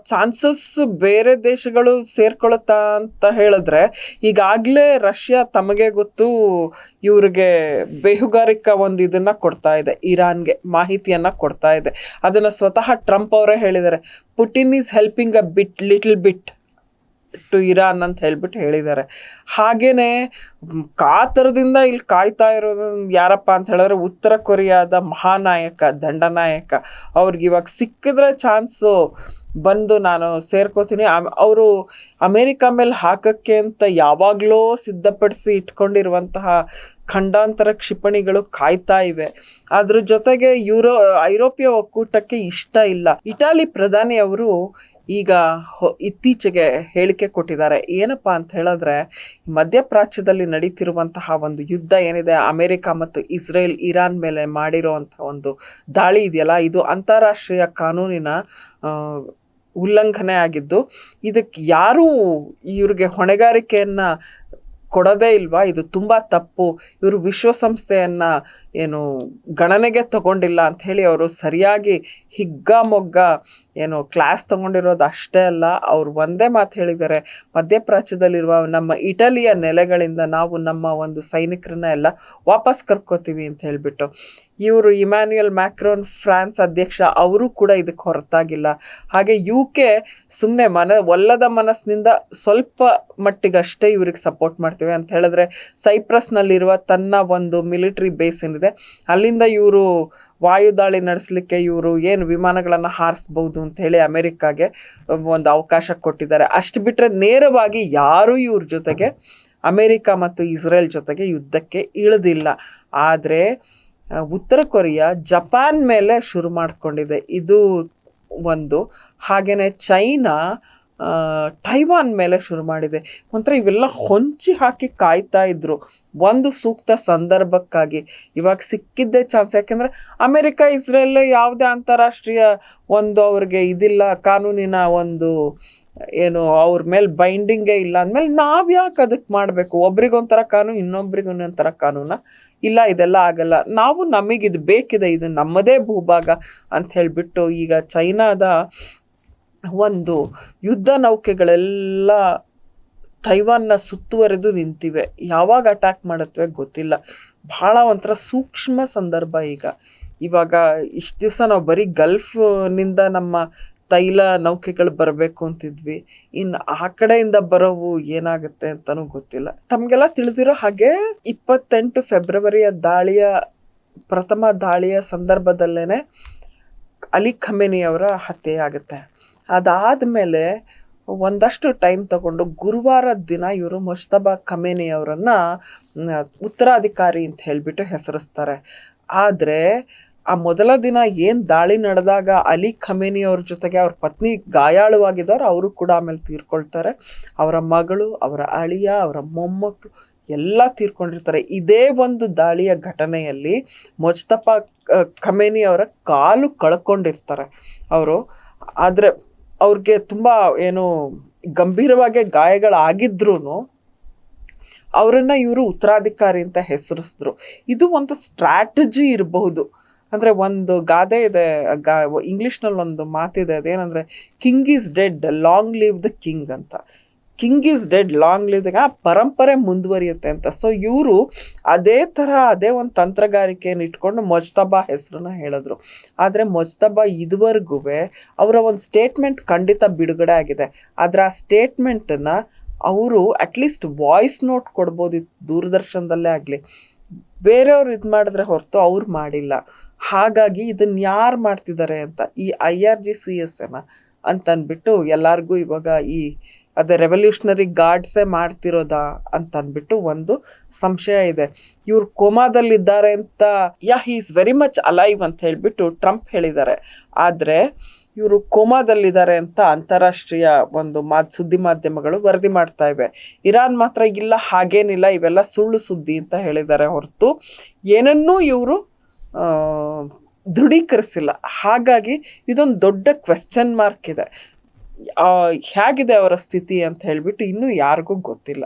Chances ಬೇರೆ ದೇಶಗಳು ಸೇರ್ಕೊಳತ್ತಾ ಅಂತ ಹೇಳಿದ್ರೆ, ಈಗಾಗಲೇ ರಷ್ಯಾ ತಮಗೆ ಗೊತ್ತು ಇವ್ರಿಗೆ ಬೇಹುಗಾರಿಕಾ ಒಂದು ಇದನ್ನ ಕೊಡ್ತಾ ಇದೆ, ಇರಾನ್ಗೆ ಮಾಹಿತಿಯನ್ನ ಕೊಡ್ತಾ ಇದೆ. ಅದನ್ನ ಸ್ವತಃ ಟ್ರಂಪ್ ಅವರೇ ಹೇಳಿದ್ದಾರೆ, Putin is helping a little bit to Iran ಅಂತ ಹೇಳ್ಬಿಟ್ಟು ಹೇಳಿದ್ದಾರೆ. ಹಾಗೇನೆ ಕಾತರದಿಂದ ಇಲ್ಲಿ ಕಾಯ್ತಾ ಇರೋದು ಯಾರಪ್ಪ ಅಂತ ಹೇಳಿದ್ರೆ, ಉತ್ತರ ಕೊರಿಯಾದ ಮಹಾನಾಯಕ, ದಂಡನಾಯಕ. ಅವ್ರಿಗೆ ಇವಾಗ ಸಿಕ್ಕಿದ್ರೆ ಚಾನ್ಸು ಬಂದು ನಾನು ಸೇರ್ಕೋತೀನಿ. ಅವರು ಅಮೇರಿಕಾ ಮೇಲೆ ಹಾಕಕ್ಕೆ ಅಂತ ಯಾವಾಗಲೂ ಸಿದ್ಧಪಡಿಸಿ ಇಟ್ಕೊಂಡಿರುವಂತಹ ಖಂಡಾಂತರ ಕ್ಷಿಪಣಿಗಳು ಕಾಯ್ತಾ ಇವೆ. ಅದ್ರ ಜೊತೆಗೆ ಐರೋಪ್ಯ ಒಕ್ಕೂಟಕ್ಕೆ ಇಷ್ಟ ಇಲ್ಲ. ಇಟಾಲಿ ಪ್ರಧಾನಿ ಅವರು ಈಗ ಇತ್ತೀಚೆಗೆ ಹೇಳಿಕೆ ಕೊಟ್ಟಿದ್ದಾರೆ. ಏನಪ್ಪಾ ಅಂತ ಹೇಳಿದ್ರೆ, ಮಧ್ಯಪ್ರಾಚ್ಯದಲ್ಲಿ ನಡೀತಿರುವಂತಹ ಒಂದು ಯುದ್ಧ ಏನಿದೆ, ಅಮೆರಿಕ ಮತ್ತು ಇಸ್ರೇಲ್ ಇರಾನ್ ಮೇಲೆ ಮಾಡಿರುವಂತಹ ಒಂದು ದಾಳಿ ಇದೆಯಲ್ಲ, ಇದು ಅಂತಾರಾಷ್ಟ್ರೀಯ ಕಾನೂನಿನ ಉಲ್ಲಂಘನೆ ಆಗಿದ್ದು, ಇದಕ್ಕೆ ಯಾರೂ ಇವ್ರಿಗೆ ಹೊಣೆಗಾರಿಕೆಯನ್ನು ಕೊಡೋದೇ ಇಲ್ವಾ, ಇದು ತುಂಬ ತಪ್ಪು, ಇವರು ವಿಶ್ವಸಂಸ್ಥೆಯನ್ನು ಗಣನೆಗೆ ತಗೊಂಡಿಲ್ಲ ಅಂಥೇಳಿ ಅವರು ಸರಿಯಾಗಿ ಹಿಗ್ಗಾಮೊಗ್ಗ ಕ್ಲಾಸ್ ತಗೊಂಡಿರೋದು ಅಷ್ಟೇ ಅಲ್ಲ, ಅವ್ರು ಒಂದೇ ಮಾತು ಹೇಳಿದ್ದಾರೆ, ಮಧ್ಯಪ್ರಾಚ್ಯದಲ್ಲಿರುವ ನಮ್ಮ ಇಟಲಿಯ ನೆಲೆಗಳಿಂದ ನಾವು ನಮ್ಮ ಒಂದು ಸೈನಿಕರನ್ನ ಎಲ್ಲ ವಾಪಸ್ ಕರ್ಕೋತೀವಿ ಅಂತ ಹೇಳಿಬಿಟ್ಟು. ಇವರು ಇಮ್ಯಾನ್ಯುಯಲ್ ಮ್ಯಾಕ್ರೋನ್ ಫ್ರಾನ್ಸ್ ಅಧ್ಯಕ್ಷ, ಅವರು ಕೂಡ ಇದಕ್ಕೆ ಹೊರತಾಗಿಲ್ಲ. ಹಾಗೆ UK ಸುಮ್ಮನೆ ಒಲ್ಲದ ಮನಸ್ಸಿನಿಂದ ಸ್ವಲ್ಪ ಮಟ್ಟಿಗಷ್ಟೇ ಇವ್ರಿಗೆ ಸಪೋರ್ಟ್ ಮಾಡ್ತೀವಿ ಅಂತ ಹೇಳಿದ್ರೆ, ಸೈಪ್ರಸ್ನಲ್ಲಿರುವ ತನ್ನ ಒಂದು ಮಿಲಿಟರಿ ಬೇಸ್ ಏನಿದೆ ಅಲ್ಲಿಂದ ಇವರು ವಾಯುದಾಳಿ ನಡೆಸಲಿಕ್ಕೆ ಇವರು ವಿಮಾನಗಳನ್ನು ಹಾರಿಸ್ಬೋದು ಅಂತ ಹೇಳಿ ಅಮೆರಿಕಾಗೆ ಒಂದು ಅವಕಾಶ ಕೊಟ್ಟಿದ್ದಾರೆ. ಅಷ್ಟು ಬಿಟ್ಟರೆ ನೇರವಾಗಿ ಯಾರೂ ಇವ್ರ ಜೊತೆಗೆ, ಅಮೆರಿಕ ಮತ್ತು ಇಸ್ರೇಲ್ ಜೊತೆಗೆ ಯುದ್ಧಕ್ಕೆ ಇಳಿದಿಲ್ಲ. ಆದರೆ ಉತ್ತರ ಕೊರಿಯಾ ಜಪಾನ್ ಮೇಲೆ ಶುರು ಮಾಡಿಕೊಂಡಿದೆ, ಇದು ಒಂದು. ಹಾಗೆಯೇ ಚೈನಾ ಟೈವಾನ್ ಮೇಲೆ ಶುರು ಮಾಡಿದೆ. ಒಂಥರ ಇವೆಲ್ಲ ಹೊಂಚಿ ಹಾಕಿ ಕಾಯ್ತಾ ಇದ್ರು ಒಂದು ಸೂಕ್ತ ಸಂದರ್ಭಕ್ಕಾಗಿ. ಇವಾಗ ಸಿಕ್ಕಿದ್ದೇ ಚಾನ್ಸ್. ಯಾಕೆಂದರೆ ಅಮೆರಿಕ ಇಸ್ರೇಲ್ ಯಾವುದೇ ಅಂತಾರಾಷ್ಟ್ರೀಯ ಒಂದು ಅವ್ರಿಗೆ ಇದಿಲ್ಲ, ಕಾನೂನಿನ ಒಂದು ಅವ್ರ ಮೇಲೆ ಬೈಂಡಿಂಗೇ ಇಲ್ಲ ಅಂದಮೇಲೆ ನಾವು ಯಾಕೆ ಅದಕ್ಕೆ ಮಾಡಬೇಕು? ಒಬ್ರಿಗೊಂಥರ ಕಾನೂನು, ಇನ್ನೊಬ್ರಿಗೊಂಥರ ಕಾನೂನ ಇಲ್ಲ, ಇದೆಲ್ಲ ಆಗಲ್ಲ. ನಾವು ನಮಗಿದು ಬೇಕಿದೆ, ಇದು ನಮ್ಮದೇ ಭೂಭಾಗ ಅಂತ ಹೇಳಿಬಿಟ್ಟು ಈಗ ಚೈನಾದ ಒಂದು ಯುದ್ಧ ನೌಕೆಗಳೆಲ್ಲ ತೈವಾನ್ನ ಸುತ್ತುವರೆದು ನಿಂತಿವೆ. ಯಾವಾಗ ಅಟ್ಯಾಕ್ ಮಾಡುತ್ತವೆ ಗೊತ್ತಿಲ್ಲ. ಭಾಳ ಒಂಥರ ಸೂಕ್ಷ್ಮ ಸಂದರ್ಭ ಇವಾಗ ಇಷ್ಟು ದಿವಸ ನಾವು ಬರೀ ಗಲ್ಫ್ನಿಂದ ನಮ್ಮ ತೈಲ ನೌಕೆಗಳು ಬರಬೇಕು ಅಂತಿದ್ವಿ, ಇನ್ನು ಆ ಕಡೆಯಿಂದ ಬರೋವು ಏನಾಗುತ್ತೆ ಅಂತಲೂ ಗೊತ್ತಿಲ್ಲ. ತಮಗೆಲ್ಲ ತಿಳಿದಿರೋ ಹಾಗೆ 28 ಫೆಬ್ರವರಿಯ ಪ್ರಥಮ ದಾಳಿಯ ಸಂದರ್ಭದಲ್ಲೇ ಅಲಿ ಖಮೇನಿ ಅವರ ಹತ್ಯೆ ಆಗುತ್ತೆ. ಅದಾದಮೇಲೆ ಒಂದಷ್ಟು ಟೈಮ್ ತಗೊಂಡು ಗುರುವಾರ ದಿನ ಇವರು ಮುಜ್ತಬಾ ಖಮೇನಿ ಅವರನ್ನು ಉತ್ತರಾಧಿಕಾರಿ ಅಂತ ಹೇಳಿಬಿಟ್ಟು ಹೆಸರಿಸ್ತಾರೆ. ಆದರೆ ಆ ಮೊದಲ ದಿನ ದಾಳಿ ನಡೆದಾಗ ಅಲಿ ಖಮೇನಿ ಅವ್ರ ಜೊತೆಗೆ ಅವ್ರ ಪತ್ನಿ ಗಾಯಾಳುವಾಗಿದ್ದವರು, ಅವರು ಕೂಡ ಆಮೇಲೆ ತೀರ್ಕೊಳ್ತಾರೆ. ಅವರ ಮಗಳು, ಅವರ ಅಳಿಯ, ಅವರ ಮೊಮ್ಮಕ್ಕಳು ಎಲ್ಲ ತೀರ್ಕೊಂಡಿರ್ತಾರೆ. ಇದೇ ಒಂದು ದಾಳಿಯ ಘಟನೆಯಲ್ಲಿ ಮುಜ್ತಬಾ ಖಮೇನಿ ಅವರ ಕಾಲು ಕಳ್ಕೊಂಡಿರ್ತಾರೆ ಅವರು. ಆದರೆ ಅವ್ರಿಗೆ ತುಂಬ ಗಂಭೀರವಾಗಿ ಗಾಯಗಳಾಗಿದ್ರೂ ಅವರನ್ನು ಇವರು ಉತ್ತರಾಧಿಕಾರಿ ಅಂತ ಹೆಸರಿಸಿದ್ರು. ಇದು ಒಂದು ಸ್ಟ್ರಾಟಜಿ ಇರಬಹುದು. ಅಂದರೆ ಒಂದು ಗಾದೆ ಇದೆ, ಇಂಗ್ಲೀಷ್ನಲ್ಲಿ ಒಂದು ಮಾತಿದೆ, ಅದೇನೆಂದರೆ king is dead, long live the king ಅಂತ. King is dead, long live the, ಆ ಪರಂಪರೆ ಮುಂದುವರಿಯುತ್ತೆ ಅಂತ. ಸೊ ಇವರು ಅದೇ ಒಂದು ತಂತ್ರಗಾರಿಕೆಯನ್ನು ಇಟ್ಕೊಂಡು ಮುಜ್ತಬಾ ಹೆಸರನ್ನ ಹೇಳಿದ್ರು. ಆದರೆ ಮುಜ್ತಬಾ ಇದುವರೆಗೂ ಅವರ ಒಂದು ಸ್ಟೇಟ್ಮೆಂಟ್ ಖಂಡಿತ ಬಿಡುಗಡೆ ಆಗಿದೆ. ಆದರೆ ಆ ಸ್ಟೇಟ್ಮೆಂಟನ್ನು ಅವರು ಅಟ್ಲೀಸ್ಟ್ ವಾಯ್ಸ್ ನೋಟ್ ಕೊಡ್ಬೋದಿತ್ತು, ದೂರದರ್ಶನದಲ್ಲೇ ಆಗಲಿ. ಬೇರೆಯವ್ರು ಇದು ಮಾಡಿದ್ರೆ ಹೊರತು ಅವ್ರು ಮಾಡಿಲ್ಲ. ಹಾಗಾಗಿ ಇದನ್ನು ಯಾರು ಮಾಡ್ತಿದ್ದಾರೆ ಅಂತ, ಈ IRGCS ಅಂತಂದ್ಬಿಟ್ಟು ಎಲ್ಲರಿಗೂ ಇವಾಗ ಅದೇ ರೆವಲ್ಯೂಷನರಿ ಗಾರ್ಡ್ಸೇ ಮಾಡ್ತಿರೋದಾ ಅಂತಂದ್ಬಿಟ್ಟು ಒಂದು ಸಂಶಯ ಇದೆ. ಇವ್ರು ಕೋಮಾದಲ್ಲಿದ್ದಾರೆ ಅಂತ, he is very much alive ಅಂತ ಹೇಳಿಬಿಟ್ಟು ಟ್ರಂಪ್ ಹೇಳಿದ್ದಾರೆ. ಆದರೆ ಇವರು ಕೋಮಾದಲ್ಲಿದ್ದಾರೆ ಅಂತ ಅಂತಾರಾಷ್ಟ್ರೀಯ ಒಂದು ಸುದ್ದಿ ಮಾಧ್ಯಮಗಳು ವರದಿ ಮಾಡ್ತಾ ಇವೆ. ಇರಾನ್ ಮಾತ್ರ ಇಲ್ಲ, ಹಾಗೇನಿಲ್ಲ, ಇವೆಲ್ಲ ಸುಳ್ಳು ಸುದ್ದಿ ಅಂತ ಹೇಳಿದ್ದಾರೆ ಹೊರತು ಏನನ್ನೂ ಇವರು ದೃಢೀಕರಿಸಿಲ್ಲ. ಹಾಗಾಗಿ ಇದೊಂದು ದೊಡ್ಡ ಕ್ವೆಶ್ಚನ್ ಮಾರ್ಕ್ ಇದೆ. ಹೇಗಿದೆ ಅವರ ಸ್ಥಿತಿ ಅಂತ ಹೇಳಿಬಿಟ್ಟು ಇನ್ನೂ ಯಾರಿಗೂ ಗೊತ್ತಿಲ್ಲ.